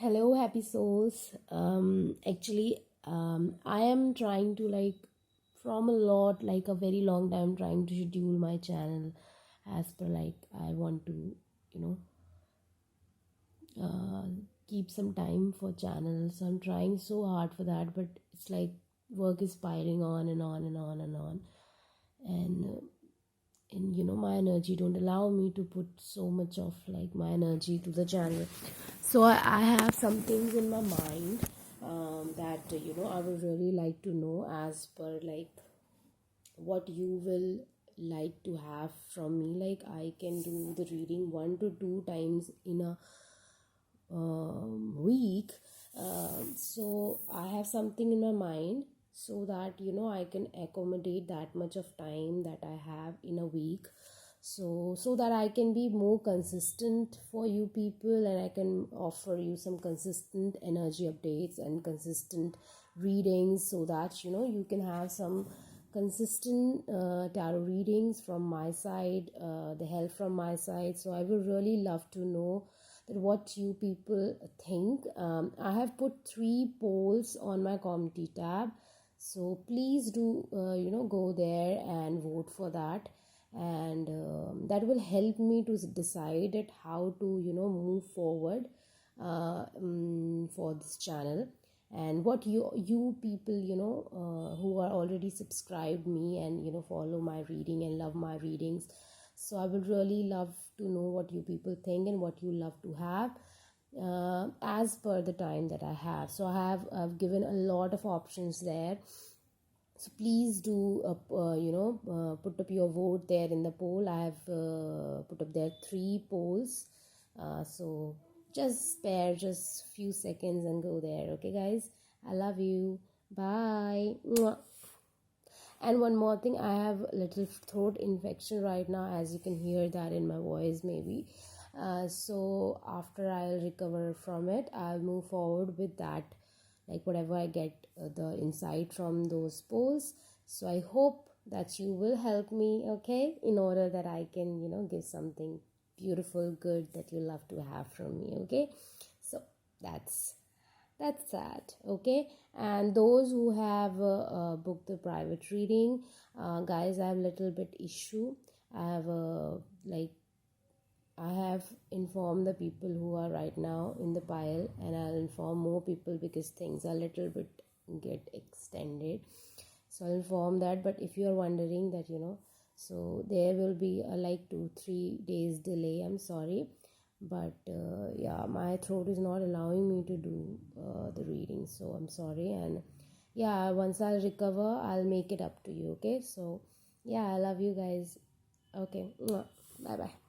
Hello, happy souls. I am trying to from a very long time trying to schedule my channel as per I want to, you know, uh, keep some time for channels. So I'm trying so hard for that, but it's like work is piling on and on and on and on, and my energy don't allow me to put so much of my energy to the channel. So I have some things in my mind that I would really like to know as per what you will like to have from me. I can do the reading 1 to 2 times in a week. So I have something in my mind so that I can accommodate that much of time that I have in a week, so that I can be more consistent for you people, and I can offer you some consistent energy updates and consistent readings, so that you can have some consistent tarot readings from my side, the help from my side. So I would really love to know that what you people think. I have put 3 polls on my community tab, so please do go there and vote for that, and that will help me to decide at how to move forward for this channel. And what you people who are already subscribed me and follow my reading and love my readings, so I would really love to know what you people think and what you love to have as per the time that I have. So I've given a lot of options there, so please do put up your vote there in the poll. I have put up there 3 polls, so just spare just few seconds and go there. Okay guys, I love you. Bye. Mwah. And one more thing, I have a little throat infection right now, as you can hear that in my voice maybe. So after I'll recover from it, I'll move forward with that, whatever I get the insight from those polls. So I hope that you will help me, okay, in order that I can give something beautiful, good, that you love to have from me. Okay, so that's that. Okay, and those who have booked the private reading, guys, I have a little bit issue. I have I have informed the people who are right now in the pile, and I'll inform more people because things are a little bit get extended. So I'll inform that. But if you are wondering that so there will be a 2-3 days delay. I'm sorry, but yeah, my throat is not allowing me to do the reading, so I'm sorry. And yeah, once I'll recover, I'll make it up to you. Okay, so yeah, I love you guys. Okay, bye bye.